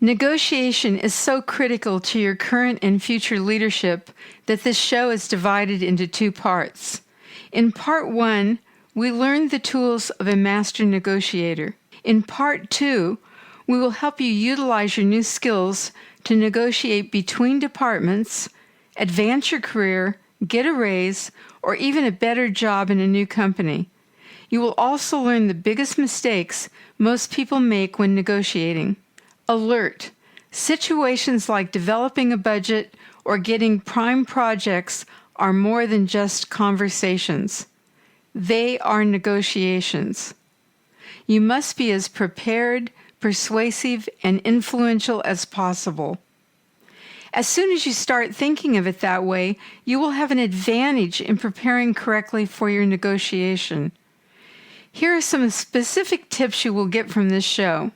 Negotiation is so critical to your current and future leadership that this show is divided into two parts. In part 1, we learn the tools of a master negotiator. In part 2, we will help you utilize your new skills to negotiate between departments, advance your career, get a raise, or even a better job in a new company. You will also learn the biggest mistakes most people make when negotiating. Alert! Situations like developing a budget or getting prime projects are more than just conversations. They are negotiations. You must be as prepared, persuasive, and influential as possible. As soon as you start thinking of it that way, you will have an advantage in preparing correctly for your negotiation. Here are some specific tips you will get from this show.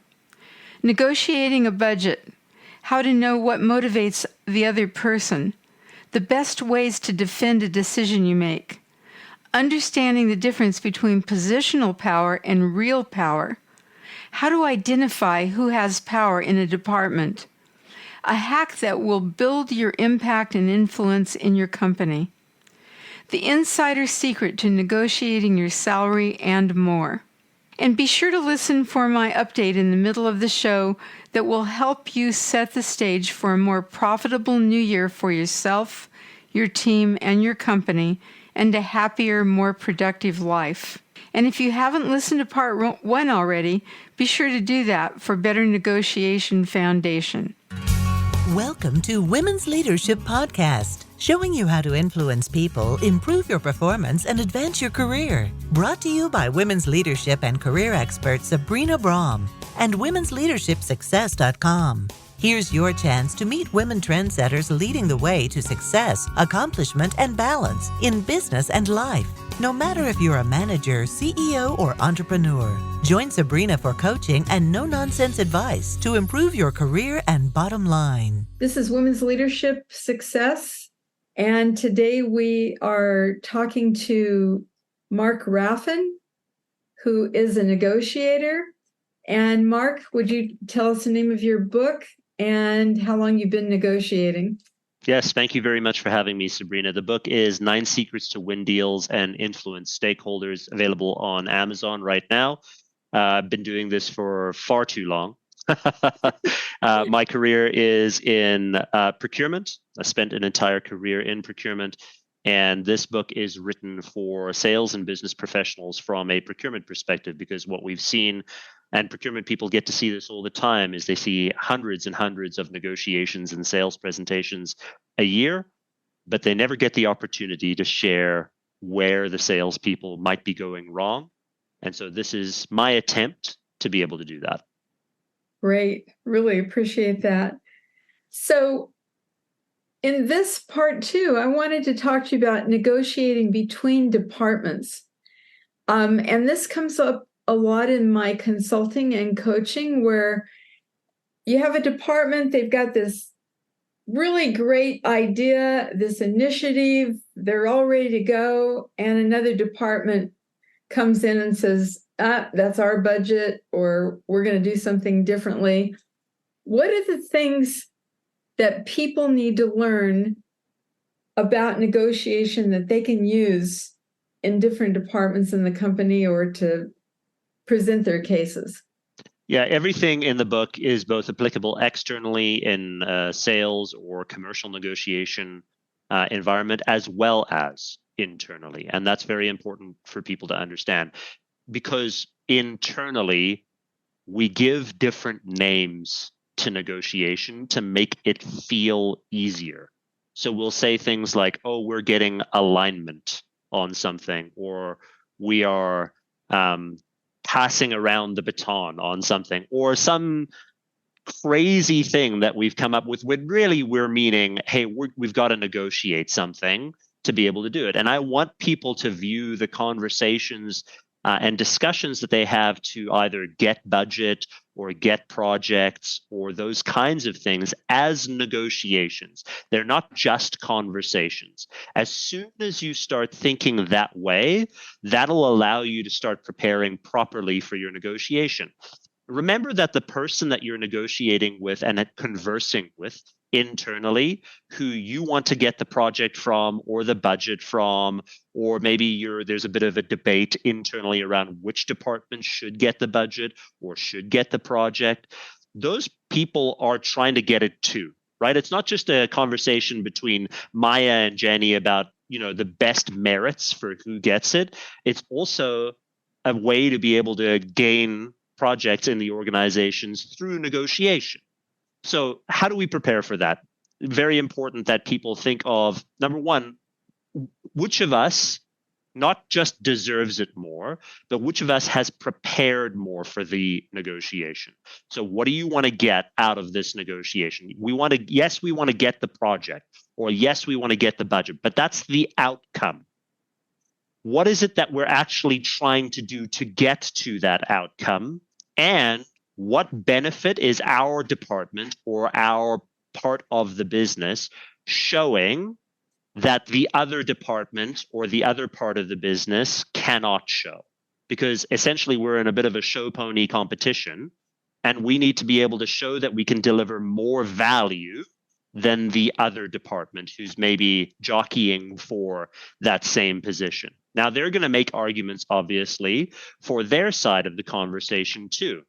Negotiating a budget. How to know what motivates the other person. The best ways to defend a decision you make. Understanding the difference between positional power and real power. How to identify who has power in a department. A hack that will build your impact and influence in your company. The insider secret to negotiating your salary and more. And be sure to listen for my update in the middle of the show that will help you set the stage for a more profitable new year for yourself, your team, and your company, and a happier, more productive life. And if you haven't listened to part 1 already, be sure to do that for better negotiation foundation. Welcome to Women's Leadership Podcast, showing you how to influence people, improve your performance, and advance your career. Brought to you by women's leadership and career expert Sabrina Brahm and womensleadershipsuccess.com. Here's your chance to meet women trendsetters leading the way to success, accomplishment, and balance in business and life. No matter if you're a manager, CEO, or entrepreneur, join Sabrina for coaching and no-nonsense advice to improve your career and bottom line. This is Women's Leadership Success, and today we are talking to Mark Raffin, who is a negotiator. And Mark, would you tell us the name of your book and how long you've been negotiating? Yes, thank you very much for having me, Sabrina. The book is 9 Secrets to Win Deals and Influence Stakeholders, available on Amazon right now. I've been doing this for far too long. My career is in procurement. I spent an entire career in procurement, and this book is written for sales and business professionals from a procurement perspective, because what we've seen, and procurement people get to see this all the time, is they see hundreds and hundreds of negotiations and sales presentations a year, but they never get the opportunity to share where the salespeople might be going wrong. And so this is my attempt to be able to do that. Great. Really appreciate that. So in this part 2, I wanted to talk to you about negotiating between departments. And this comes up a lot in my consulting and coaching, where you have a department, they've got this really great idea, this initiative, they're all ready to go, and another department comes in and says, that's our budget, or we're going to do something differently. What are the things that people need to learn about negotiation that they can use in different departments in the company, or to present their cases? Yeah, everything in the book is both applicable externally in sales or commercial negotiation environment, as well as internally. And that's very important for people to understand, because internally, we give different names to negotiation to make it feel easier. So we'll say things like, oh, we're getting alignment on something, or we are passing around the baton on something, or some crazy thing that we've come up with when really we're meaning, hey, we've got to negotiate something to be able to do it. And I want people to view the conversations and discussions that they have to either get budget or get projects or those kinds of things as negotiations. They're not just conversations. As soon as you start thinking that way, that'll allow you to start preparing properly for your negotiation. remember that the person that you're negotiating with and conversing with internally, who you want to get the project from or the budget from, or maybe there's a bit of a debate internally around which department should get the budget or should get the project, those people are trying to get it too, right? It's not just a conversation between Maya and Jenny about, the best merits for who gets it. It's also a way to be able to gain projects in the organizations through negotiation. So how do we prepare for that? Very important that people think of, number one, which of us not just deserves it more, but which of us has prepared more for the negotiation? So what do you want to get out of this negotiation? Yes, we want to get the project, or yes, we want to get the budget, but that's the outcome. What is it that we're actually trying to do to get to that outcome? And what benefit is our department or our part of the business showing that the other department or the other part of the business cannot show? Because essentially we're in a bit of a show pony competition, and we need to be able to show that we can deliver more value than the other department who's maybe jockeying for that same position. Now, they're going to make arguments, obviously, for their side of the conversation too.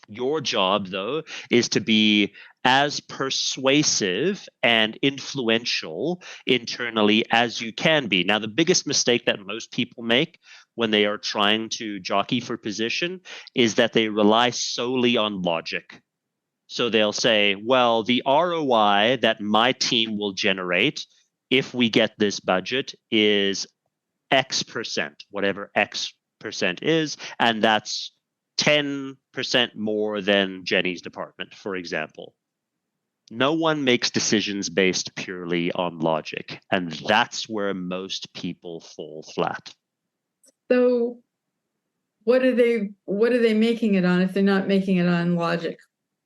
Your job, though, is to be as persuasive and influential internally as you can be. Now, the biggest mistake that most people make when they are trying to jockey for position is that they rely solely on logic. So they'll say, well, the ROI that my team will generate if we get this budget is X percent, whatever X percent is, and that's 10% more than Jenny's department, for example. No one makes decisions based purely on logic, and that's where most people fall flat. So what are they making it on if they're not making it on logic?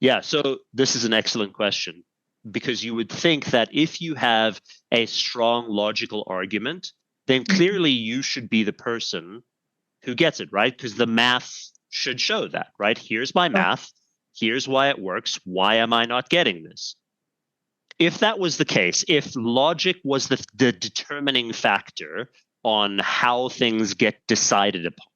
Yeah, so this is an excellent question, because you would think that if you have a strong logical argument, then clearly you should be the person who gets it, right? Because the math should show that, right? Here's my math. Here's why it works. Why am I not getting this? If that was the case, if logic was the determining factor on how things get decided upon,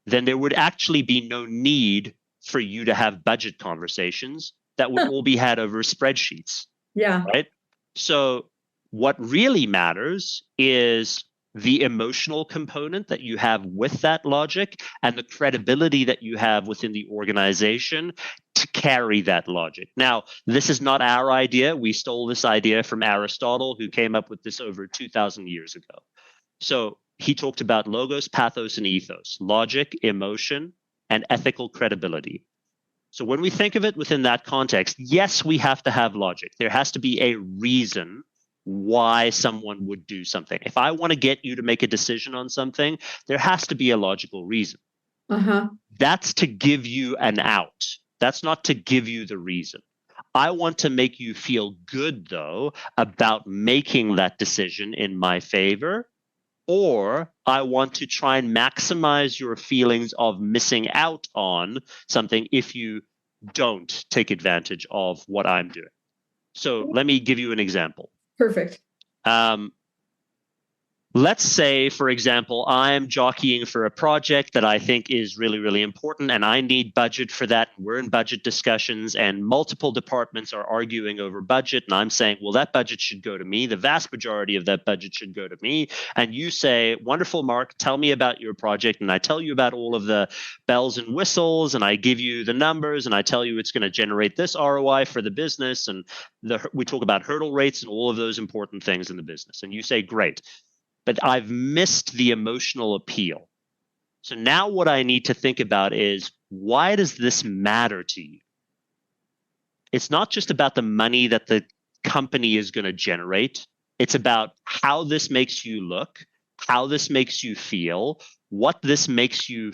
then there would actually be no need for you to have budget conversations that would all be had over spreadsheets. Yeah. Right? So what really matters is the emotional component that you have with that logic and the credibility that you have within the organization to carry that logic. Now, this is not our idea. We stole this idea from Aristotle, who came up with this over 2,000 years ago. So he talked about logos, pathos, and ethos, logic, emotion, and ethical credibility. So when we think of it within that context, yes, we have to have logic. There has to be a reason why someone would do something. If I want to get you to make a decision on something, there has to be a logical reason. That's to give you an out. That's not to give you the reason. I want to make you feel good, though, about making that decision in my favor, or I want to try and maximize your feelings of missing out on something if you don't take advantage of what I'm doing. So let me give you an example. Perfect. Let's say, for example, I'm jockeying for a project that I think is really, really important, and I need budget for that. We're in budget discussions, and multiple departments are arguing over budget. And I'm saying, well, that budget should go to me. The vast majority of that budget should go to me. And you say, wonderful, Mark, tell me about your project. And I tell you about all of the bells and whistles, and I give you the numbers, and I tell you it's going to generate this ROI for the business. And we talk about hurdle rates and all of those important things in the business. And you say, great. But I've missed the emotional appeal. So now what I need to think about is, why does this matter to you? It's not just about the money that the company is going to generate. It's about how this makes you look, how this makes you feel, what this makes you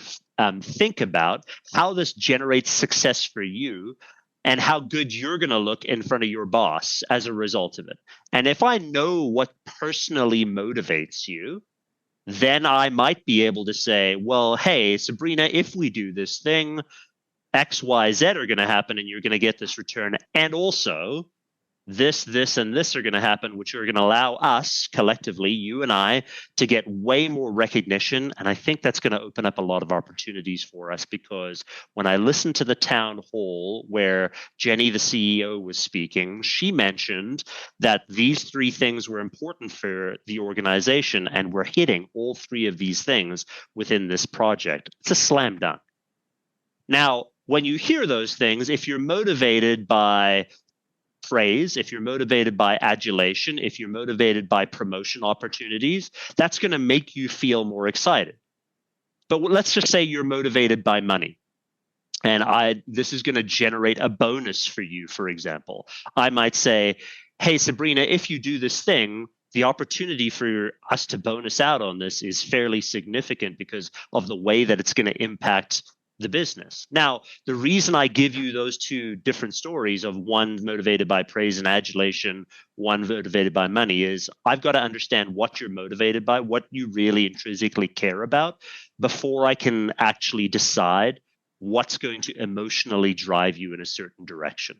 think about, how this generates success for you, and how good you're going to look in front of your boss as a result of it. And if I know what personally motivates you, then I might be able to say, well, hey, Sabrina, if we do this thing, X, Y, Z are going to happen, and you're going to get this return. And also, this, and this are going to happen, which are going to allow us collectively, you and I, to get way more recognition. And I think that's going to open up a lot of opportunities for us, because when I listened to the town hall where Jenny, the CEO, was speaking, she mentioned that these three things were important for the organization, and we're hitting all three of these things within this project. It's a slam dunk. Now, when you hear those things, if you're motivated by praise, if you're motivated by adulation, if you're motivated by promotion opportunities, that's going to make you feel more excited. But let's just say you're motivated by money. And this is going to generate a bonus for you, for example. I might say, hey, Sabrina, if you do this thing, the opportunity for us to bonus out on this is fairly significant because of the way that it's going to impact the business. Now, the reason I give you those two different stories of one motivated by praise and adulation, one motivated by money, is I've got to understand what you're motivated by, what you really intrinsically care about, before I can actually decide what's going to emotionally drive you in a certain direction.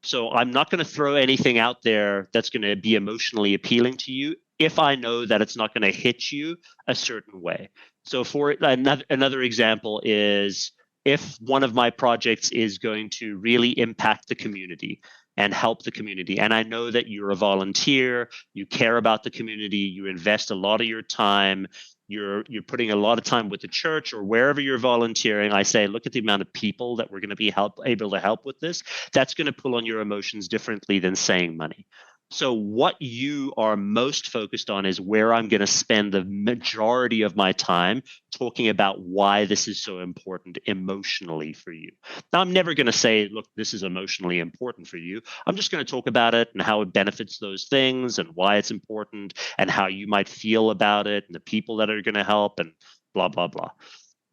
So I'm not going to throw anything out there that's going to be emotionally appealing to you if I know that it's not going to hit you a certain way. So for another example is, if one of my projects is going to really impact the community and help the community, and I know that you're a volunteer, you care about the community, you invest a lot of your time, you're putting a lot of time with the church or wherever you're volunteering, I say, look at the amount of people that we're going to be able to help with this. That's going to pull on your emotions differently than saying money. So what you are most focused on is where I'm going to spend the majority of my time talking about why this is so important emotionally for you. Now, I'm never going to say, look, this is emotionally important for you. I'm just going to talk about it and how it benefits those things and why it's important and how you might feel about it and the people that are going to help and blah, blah, blah.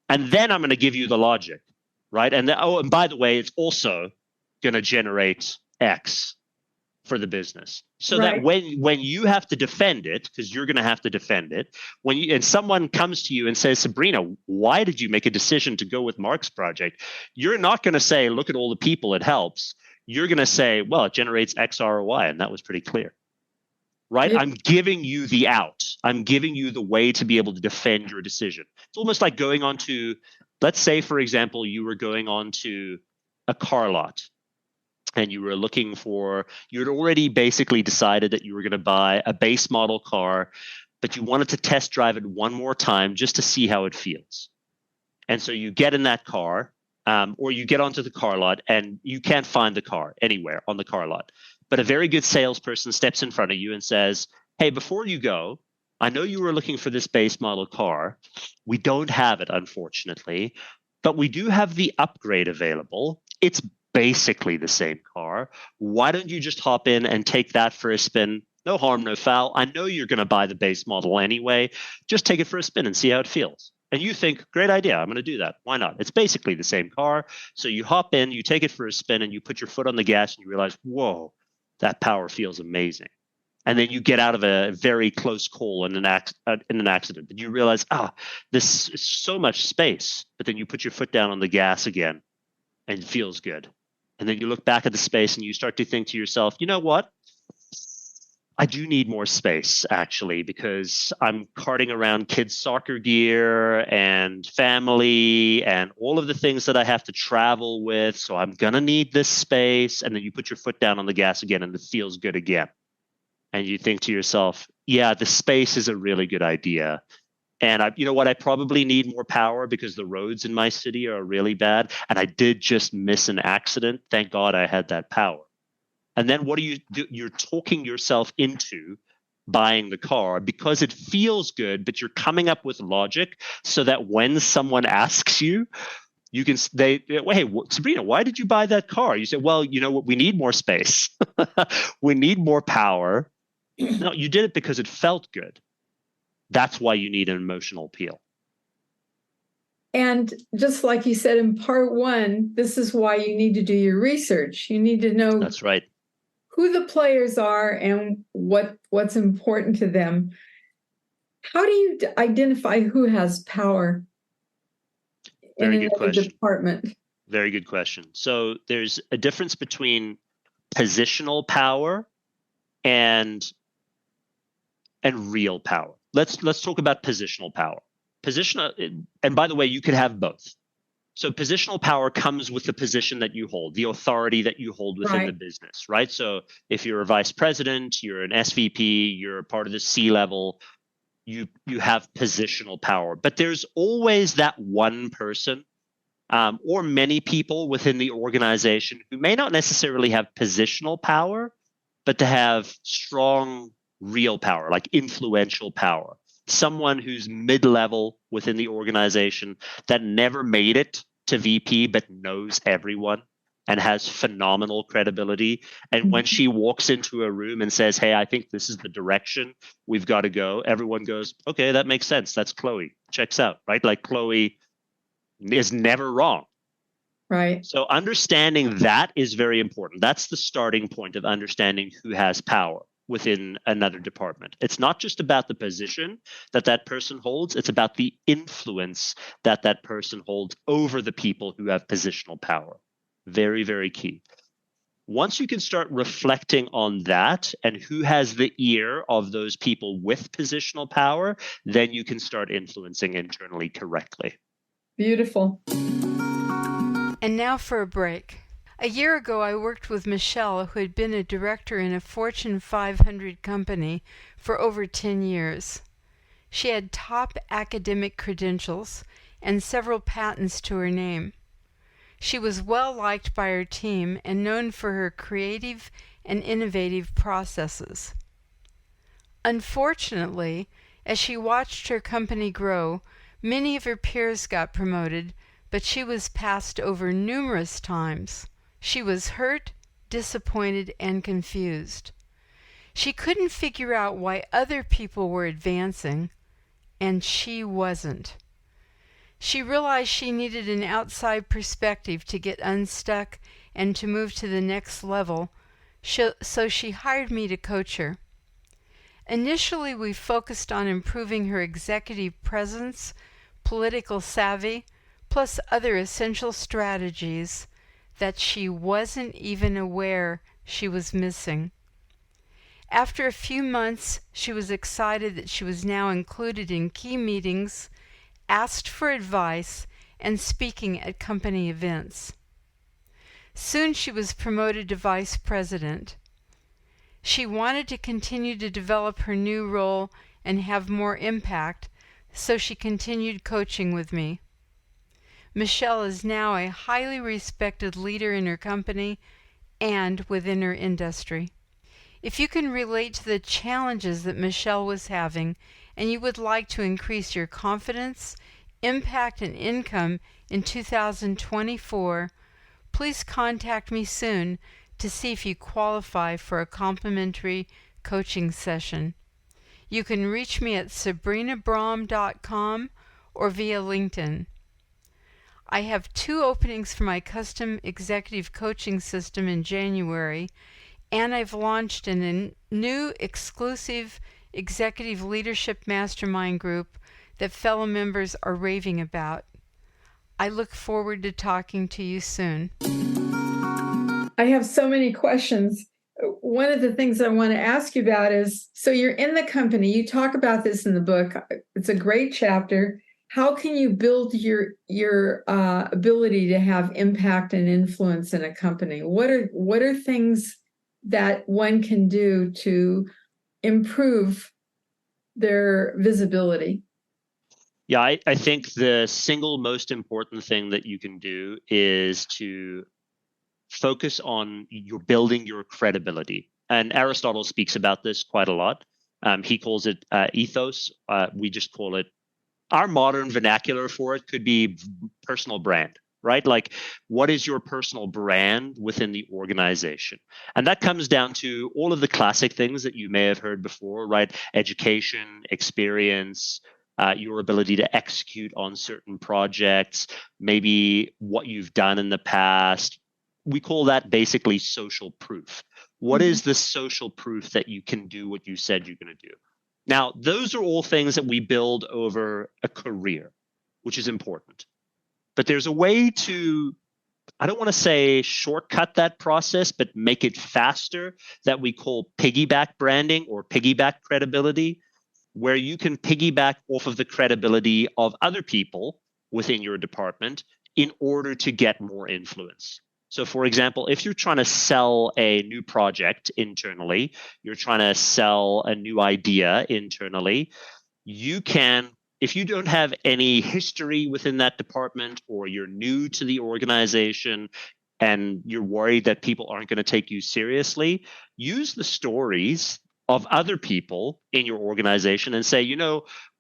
And then I'm going to give you the logic, right? And and by the way, it's also going to generate X for the business, so Right. that when you have to defend it, because you're going to have to defend it, and someone comes to you and says, Sabrina, why did you make a decision to go with Mark's project? You're not going to say, look at all the people it helps. You're going to say, well, it generates X ROI, and that was pretty clear, right? Yeah. I'm giving you the out. I'm giving you the way to be able to defend your decision. It's almost like going on to, let's say, for example, you were going on to a car lot, and you were looking for, you had already basically decided that you were going to buy a base model car, but you wanted to test drive it one more time just to see how it feels. And so you get in that car, or you get onto the car lot, and you can't find the car anywhere on the car lot. But a very good salesperson steps in front of you and says, hey, before you go, I know you were looking for this base model car. We don't have it, unfortunately, but we do have the upgrade available. It's basically the same car. Why don't you just hop in and take that for a spin? No harm, no foul. I know you're going to buy the base model anyway. Just take it for a spin and see how it feels. And you think, great idea, I'm going to do that. Why not? It's basically the same car. So you hop in, you take it for a spin, and you put your foot on the gas, and you realize, whoa, that power feels amazing. And then you get out of a very close call in an accident. But you realize, this is so much space. But then you put your foot down on the gas again, and it feels good. And then you look back at the space and you start to think to yourself, you know what? I do need more space, actually, because I'm carting around kids' soccer gear and family and all of the things that I have to travel with. So I'm going to need this space. And then you put your foot down on the gas again, and it feels good again. And you think to yourself, yeah, the space is a really good idea. And you know what? I probably need more power because the roads in my city are really bad. And I did just miss an accident. Thank God I had that power. And then what do you do? You're talking yourself into buying the car because it feels good, but you're coming up with logic so that when someone asks you, you can hey, Sabrina, why did you buy that car? You say, well, you know what? We need more space. We need more power. No, you did it because it felt good. That's why you need an emotional appeal. And just like you said in part one, this is why you need to do your research. You need to know That's right. who the players are and what's important to them. How do you identify who has power Very in good another question. department? Very good question. So there's a difference between positional power and real power. Let's talk about positional power. Positional, and by the way, you could have both. So positional power comes with the position that you hold, the authority that you hold within the business, right? So if you're a vice president, you're an SVP, you're part of the C-level, you have positional power. But there's always that one person or many people within the organization who may not necessarily have positional power, but to have strong real power, like influential power. Someone who's mid-level within the organization that never made it to VP, but knows everyone and has phenomenal credibility. And when she walks into a room and says, hey, I think this is the direction we've got to go, everyone goes, okay, that makes sense. That's Chloe. Checks out, right? Like Chloe is never wrong. Right. So understanding that is very important. That's the starting point of understanding who has power within another department. It's not just about the position that that person holds. It's about the influence that that person holds over the people who have positional power. Very, very key. Once you can start reflecting on that and who has the ear of those people with positional power, then you can start influencing internally correctly. Beautiful. And now for a break. A year ago, I worked with Michelle, who had been a director in a Fortune 500 company for over 10 years. She had top academic credentials and several patents to her name. She was well liked by her team and known for her creative and innovative processes. Unfortunately, as she watched her company grow, many of her peers got promoted, but she was passed over numerous times. She was hurt, disappointed, and confused. She couldn't figure out why other people were advancing, and she wasn't. She realized she needed an outside perspective to get unstuck and to move to the next level, so she hired me to coach her. Initially, we focused on improving her executive presence, political savvy, plus other essential strategies that she wasn't even aware she was missing. After a few months, she was excited that she was now included in key meetings, asked for advice, and speaking at company events. Soon she was promoted to vice president. She wanted to continue to develop her new role and have more impact, so she continued coaching with me. Michelle is now a highly respected leader in her company and within her industry. If you can relate to the challenges that Michelle was having and you would like to increase your confidence, impact, and income in 2024, please contact me soon to see if you qualify for a complimentary coaching session. You can reach me at sabrinabrahm.com or via LinkedIn. I have 2 openings for my custom executive coaching system in January, and I've launched a new exclusive executive leadership mastermind group that fellow members are raving about. I look forward to talking to you soon. I have so many questions. One of the things I want to ask you about is, so you're in the company, you talk about this in the book. It's a great chapter. How can you build your ability to have impact and influence in a company? What are things that one can do to improve their visibility? Yeah, I think the single most important thing that you can do is to focus on building your credibility. And Aristotle speaks about this quite a lot. He calls it ethos. We just call it, our modern vernacular for it could be personal brand, right? Like, what is your personal brand within the organization? And that comes down to all of the classic things that you may have heard before, right? Education, experience, your ability to execute on certain projects, maybe what you've done in the past. We call that basically social proof. What is the social proof that you can do what you said you're going to do? Now, those are all things that we build over a career, which is important. But there's a way to I don't want to say shortcut that process, but make it faster, that we call piggyback branding or piggyback credibility, where you can piggyback off of the credibility of other people within your department in order to get more influence. So, for example, if you're trying to sell a new project internally, you're trying to sell a new idea internally, you can, if you don't have any history within that department or you're new to the organization and you're worried that people aren't going to take you seriously, use the stories of other people in your organization and say,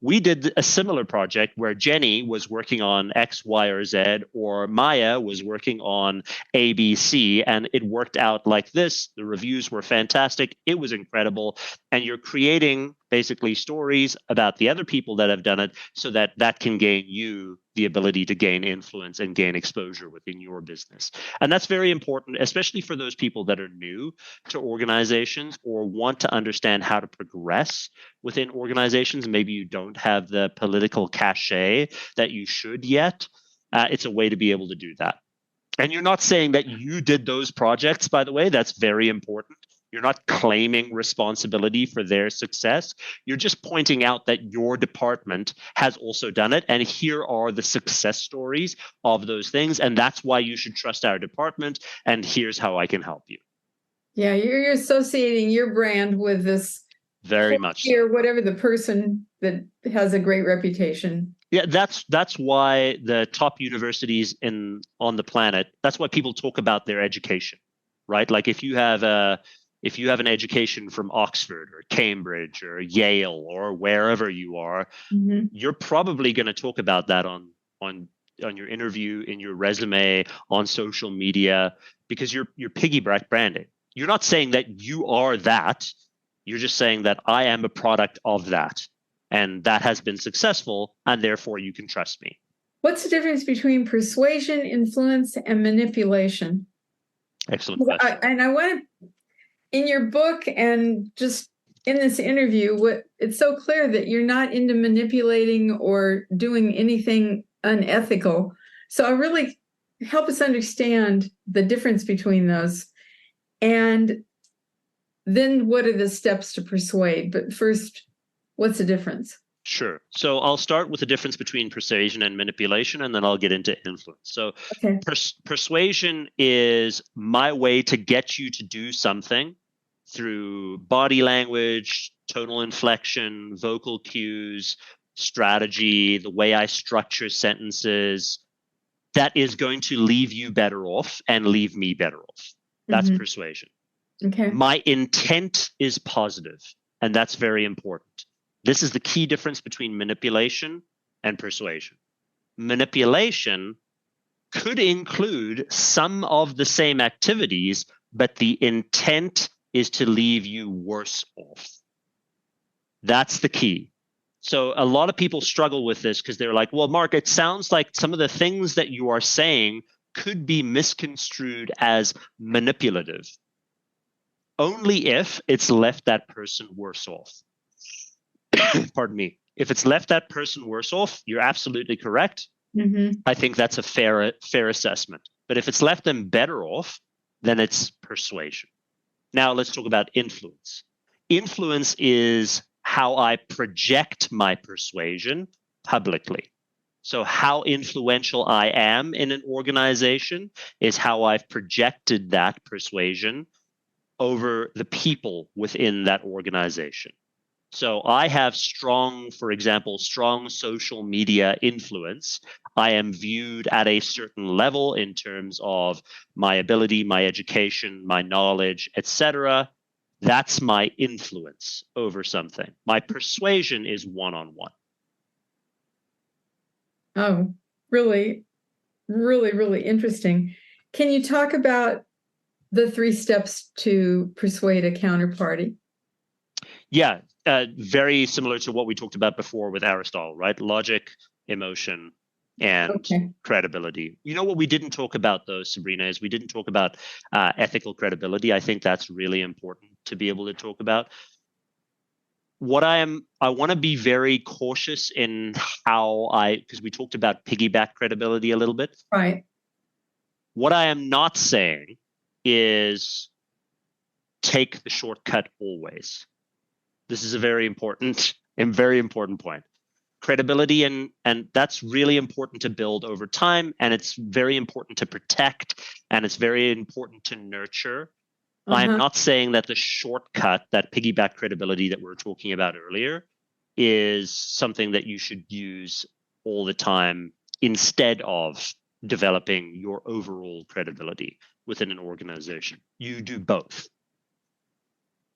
we did a similar project where Jenny was working on X, Y, or Z, or Maya was working on ABC, and it worked out like this. The reviews were fantastic. It was incredible. And you're creating basically stories about the other people that have done it so that that can gain you the ability to gain influence and gain exposure within your business. And that's very important, especially for those people that are new to organizations or want to understand how to progress within organizations. Maybe you don't have the political cachet that you should yet. It's a way to be able to do that. And you're not saying that you did those projects, by the way. That's very important. You're not claiming responsibility for their success. You're just pointing out that your department has also done it. And here are the success stories of those things. And that's why you should trust our department. And here's how I can help you. Yeah, you're associating your brand with this. Very much so. Or whatever the person that has a great reputation. Yeah, that's why the top universities on the planet, that's why people talk about their education, right? Like if you have an education from Oxford or Cambridge or Yale or wherever you are, you're probably going to talk about that on your interview, in your resume, on social media, because you're piggyback branding. You're not saying that you are that. You're just saying that I am a product of that. And that has been successful, and therefore you can trust me. What's the difference between persuasion, influence, and manipulation? Excellent question. And I want to, in your book and just in this interview, it's so clear that you're not into manipulating or doing anything unethical. So I really help us understand the difference between those. And then what are the steps to persuade? But first, what's the difference? Sure. So I'll start with the difference between persuasion and manipulation, and then I'll get into influence. So persuasion is my way to get you to do something through body language, tonal inflection, vocal cues, strategy, the way I structure sentences, that is going to leave you better off and leave me better off. That's persuasion. Okay. My intent is positive, and that's very important. This is the key difference between manipulation and persuasion. Manipulation could include some of the same activities, but the intent is to leave you worse off. That's the key. So a lot of people struggle with this because they're like, well, Mark, it sounds like some of the things that you are saying could be misconstrued as manipulative. Only if it's left that person worse off. Pardon me. If it's left that person worse off, you're absolutely correct. I think that's a fair assessment. But if it's left them better off, then it's persuasion. Now let's talk about influence. Influence is how I project my persuasion publicly. So how influential I am in an organization is how I've projected that persuasion over the people within that organization. So I have strong social media influence. I am viewed at a certain level in terms of my ability, my education, my knowledge, etc. That's my influence over something. My persuasion is one-on-one. Oh, really, really, really interesting. Can you talk about the 3 steps to persuade a counterparty? Yeah, very similar to what we talked about before with Aristotle, right? Logic, emotion, and credibility. You know what we didn't talk about, though, Sabrina, is we didn't talk about ethical credibility. I think that's really important to be able to talk about. I want to be very cautious in how because we talked about piggyback credibility a little bit. Right. What I am not saying is take the shortcut always. This is a very important point. Credibility and that's really important to build over time, and it's very important to protect, and it's very important to nurture. I'm not saying that the shortcut, that piggyback credibility that we were talking about earlier, is something that you should use all the time instead of developing your overall credibility within an organization. You do both.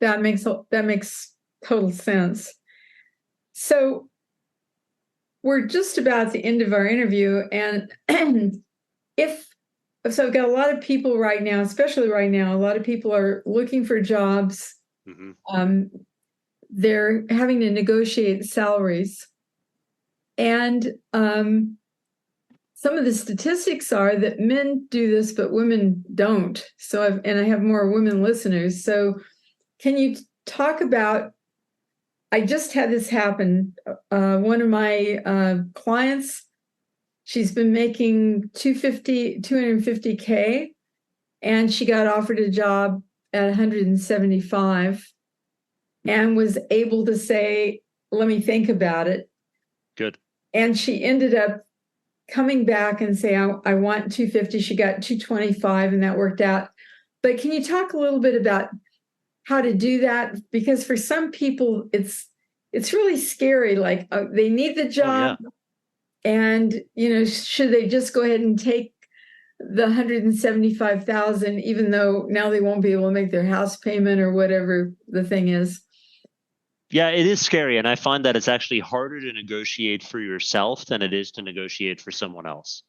That makes total sense. So we're just about at the end of our interview, and so I've got a lot of people right now, especially right now, a lot of people are looking for jobs. They're having to negotiate salaries. And some of the statistics are that men do this, but women don't. So I have more women listeners. So can you talk about, I just had this happen. One of my clients, she's been making $250K, and she got offered a job at 175 and was able to say, let me think about it. Good. And she ended up coming back and say, I want 250. She got 225, and that worked out. But can you talk a little bit about how to do that? Because for some people, it's really scary. Like they need the job. Oh, yeah. And, should they just go ahead and take the 175,000, even though now they won't be able to make their house payment or whatever the thing is? Yeah, it is scary. And I find that it's actually harder to negotiate for yourself than it is to negotiate for someone else,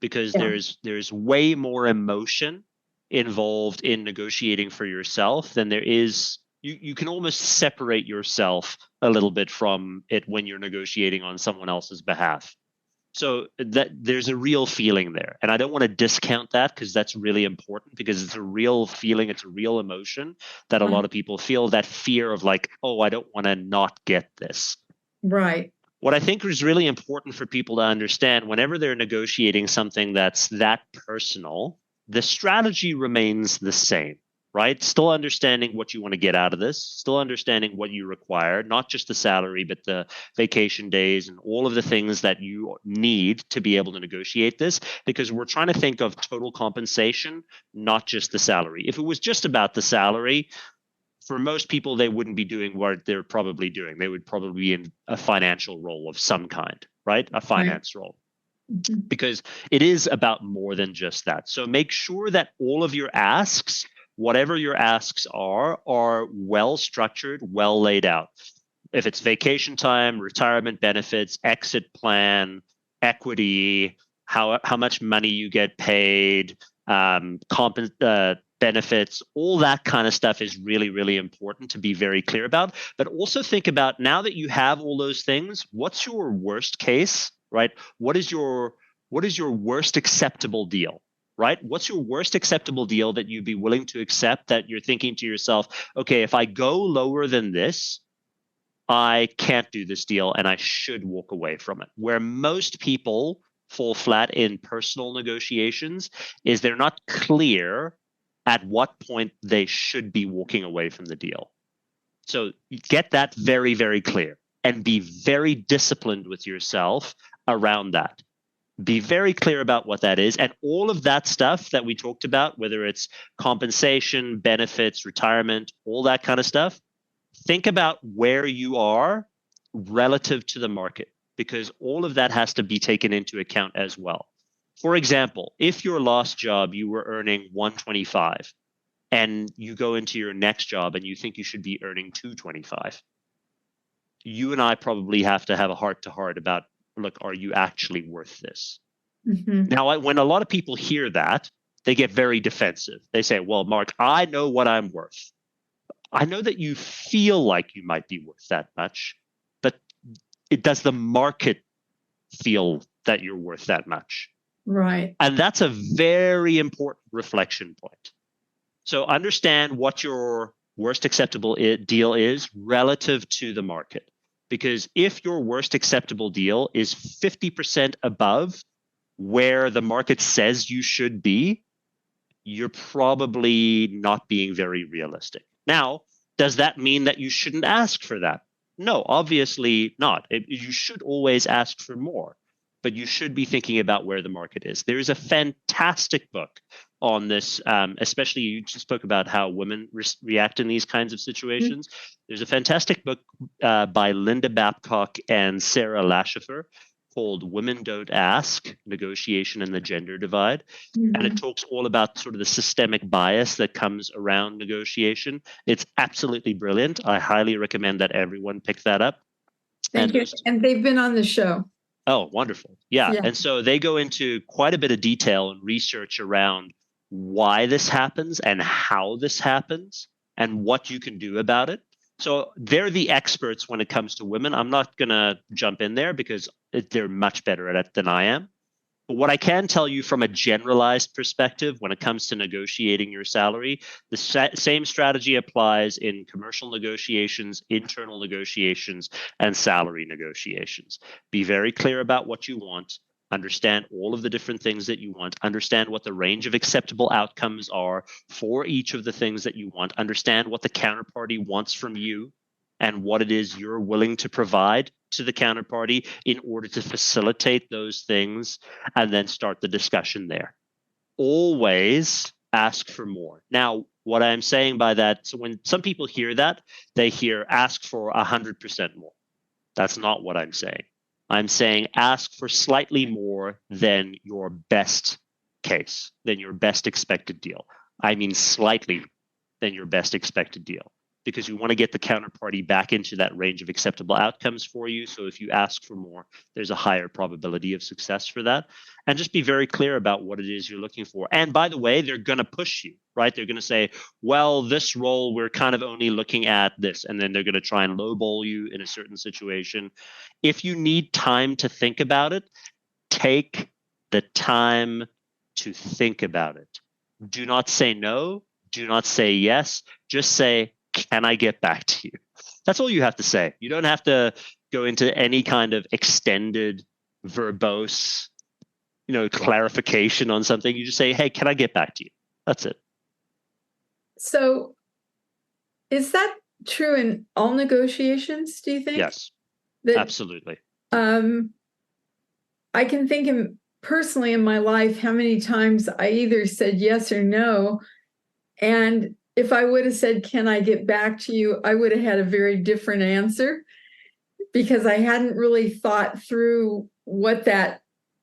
because there's way more emotion involved in negotiating for yourself than there is. You can almost separate yourself a little bit from it when you're negotiating on someone else's behalf. So that there's a real feeling there. And I don't want to discount that, because that's really important, because it's a real feeling, it's a real emotion that a lot of people feel, that fear of like, oh, I don't want to not get this. Right. What I think is really important for people to understand whenever they're negotiating something that's that personal, the strategy remains the same. Right? Still understanding what you want to get out of this, still understanding what you require, not just the salary, but the vacation days and all of the things that you need to be able to negotiate this, because we're trying to think of total compensation, not just the salary. If it was just about the salary, for most people, they wouldn't be doing what they're probably doing. They would probably be in a financial role of some kind, right? A finance role. Because it is about more than just that. So make sure that all of your asks, whatever your asks are well structured, well laid out. If it's vacation time, retirement benefits, exit plan, equity, how much money you get paid, benefits, all that kind of stuff is really, really important to be very clear about. But also think about, now that you have all those things, what's your worst case, right? What is your worst acceptable deal? Right? What's your worst acceptable deal that you'd be willing to accept, that you're thinking to yourself, okay, if I go lower than this, I can't do this deal and I should walk away from it. Where most people fall flat in personal negotiations is they're not clear at what point they should be walking away from the deal. So get that very, very clear and be very disciplined with yourself around that. Be very clear about what that is, and all of that stuff that we talked about, whether it's compensation, benefits, retirement, all that kind of stuff. Think about where you are relative to the market, because all of that has to be taken into account as well. For example, if your last job you were earning 125 and you go into your next job and you think you should be earning 225, you and I probably have to have a heart-to-heart about, look, are you actually worth this? Now, when a lot of people hear that, they get very defensive. They say, well, Mark, I know what I'm worth. I know that you feel like you might be worth that much, but does the market feel that you're worth that much? Right. And that's a very important reflection point. So understand what your worst acceptable deal is relative to the market. Because if your worst acceptable deal is 50% above where the market says you should be, you're probably not being very realistic. Now, does that mean that you shouldn't ask for that? No, obviously not. You should always ask for more, but you should be thinking about where the market is. There is a fantastic book on this, especially you just spoke about how women react in these kinds of situations. There's a fantastic book by Linda Babcock and Sarah Lashifer called Women Don't Ask, Negotiation and the Gender Divide. And it talks all about sort of the systemic bias that comes around negotiation. It's absolutely brilliant. I highly recommend that everyone pick that up. Thank you. And they've been on the show. Oh, wonderful. Yeah. And so they go into quite a bit of detail and research around why this happens and how this happens and what you can do about it. So they're the experts when it comes to women. I'm not going to jump in there because they're much better at it than I am. But what I can tell you from a generalized perspective when it comes to negotiating your salary, the same strategy applies in commercial negotiations, internal negotiations, and salary negotiations. Be very clear about what you want. Understand all of the different things that you want. Understand what the range of acceptable outcomes are for each of the things that you want. Understand what the counterparty wants from you and what it is you're willing to provide to the counterparty in order to facilitate those things, and then start the discussion there. Always ask for more. Now, what I'm saying by that, so when some people hear that, they hear ask for 100% more. That's not what I'm saying. I'm saying ask for slightly more than your best case, than your best expected deal. I mean slightly than your best expected deal, because you want to get the counterparty back into that range of acceptable outcomes for you. So if you ask for more, there's a higher probability of success for that. And just be very clear about what it is you're looking for. And by the way, they're going to push you, right? They're going to say, well, this role, we're kind of only looking at this. And then they're going to try and lowball you in a certain situation. If you need time to think about it, take the time to think about it. Do not say no. Do not say yes. Just say, can I get back to you? That's all you have to say. You don't have to go into any kind of extended, verbose, clarification on something. You just say, hey, can I get back to you? That's it. So is that true in all negotiations, do you think? Yes, absolutely. I can think personally in my life how many times I either said yes or no. And if I would have said, can I get back to you, I would have had a very different answer, because I hadn't really thought through what that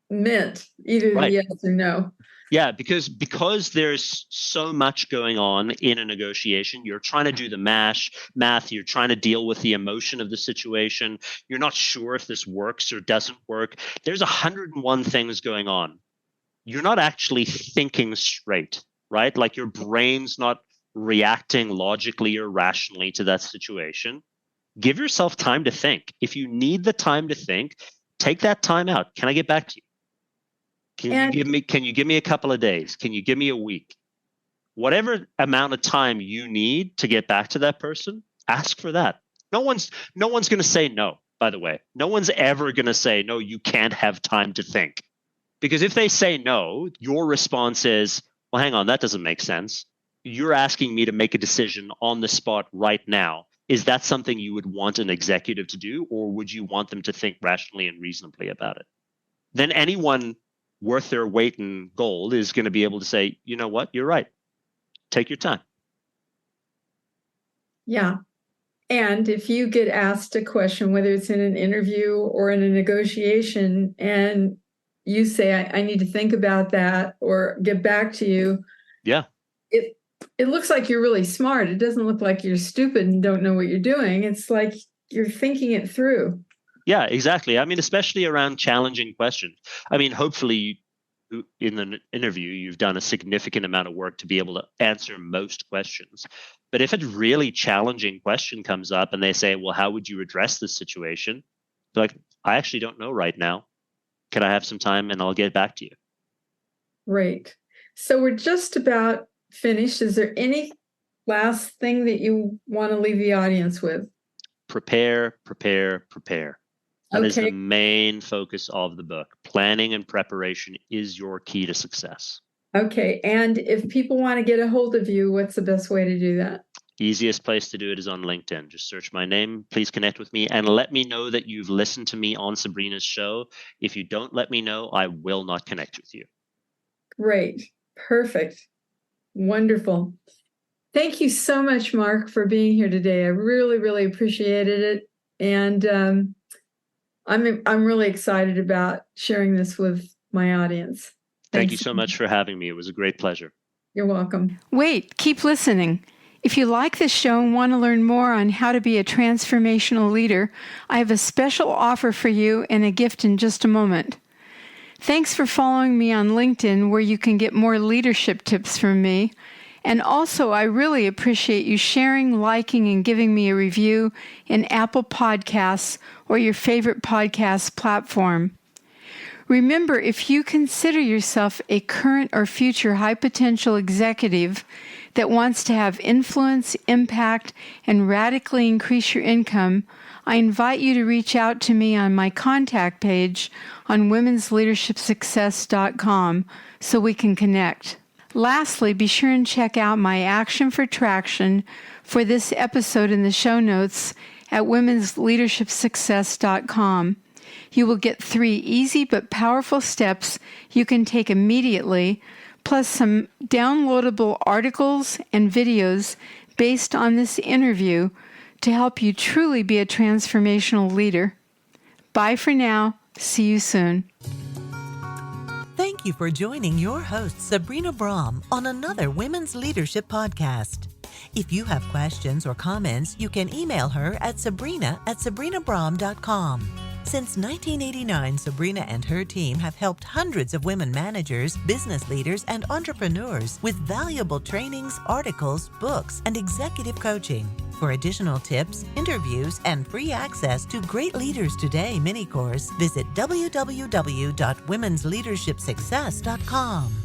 meant, either right. yes or no. Yeah, because there's so much going on in a negotiation. You're trying to do the math. You're trying to deal with the emotion of the situation. You're not sure if this works or doesn't work. There's 101 things going on. You're not actually thinking straight, right? Like your brain's not reacting logically or rationally to that situation. Give yourself time to think. If you need the time to think, take that time out. Can I get back to you? Can you give me a couple of days? Can you give me a week? Whatever amount of time you need to get back to that person, ask for that. No one's going to say no, by the way. No one's ever going to say, no, you can't have time to think. Because if they say no, your response is, well, hang on, that doesn't make sense. You're asking me to make a decision on the spot right now. Is that something you would want an executive to do, or would you want them to think rationally and reasonably about it? Then anyone worth their weight in gold is going to be able to say, you know what, you're right. Take your time. Yeah. And if you get asked a question, whether it's in an interview or in a negotiation, and you say, I need to think about that or get back to you. Yeah. It looks like you're really smart. It doesn't look like you're stupid and don't know what you're doing. It's like you're thinking it through. Yeah, exactly. I mean, especially around challenging questions. I mean, hopefully in the interview, you've done a significant amount of work to be able to answer most questions. But if a really challenging question comes up and they say, well, how would you address this situation? Like, I actually don't know right now. Can I have some time and I'll get back to you? Right. So we're just about finished. Is there any last thing that you want to leave the audience with? Prepare, prepare, prepare. That is the main focus of the book. Planning and preparation is your key to success. Okay. And if people want to get a hold of you, what's the best way to do that? Easiest place to do it is on LinkedIn. Just search my name. Please connect with me and let me know that you've listened to me on Sabrina's show. If you don't let me know, I will not connect with you. Great. Perfect. Wonderful. Thank you so much, Mark, for being here today. I really, really appreciated it. And I'm really excited about sharing this with my audience. Thank you so much for having me. It was a great pleasure. You're welcome. Wait, keep listening. If you like this show and want to learn more on how to be a transformational leader, I have a special offer for you and a gift in just a moment. Thanks for following me on LinkedIn, where you can get more leadership tips from me. And also, I really appreciate you sharing, liking, and giving me a review in Apple Podcasts or your favorite podcast platform. Remember, if you consider yourself a current or future high-potential executive that wants to have influence, impact, and radically increase your income, I invite you to reach out to me on my contact page on womensleadershipsuccess.com so we can connect. Lastly, be sure and check out my action for traction for this episode in the show notes at womensleadershipsuccess.com. You will get 3 easy but powerful steps you can take immediately, plus some downloadable articles and videos based on this interview to help you truly be a transformational leader. Bye for now. See you soon. Thank you for joining your host, Sabrina Brahm, on another Women's Leadership Podcast. If you have questions or comments, you can email her at sabrina@sabrinabrahm.com. Since 1989, Sabrina and her team have helped hundreds of women managers, business leaders, and entrepreneurs with valuable trainings, articles, books, and executive coaching. For additional tips, interviews, and free access to Great Leaders Today mini course, visit www.womensleadershipsuccess.com.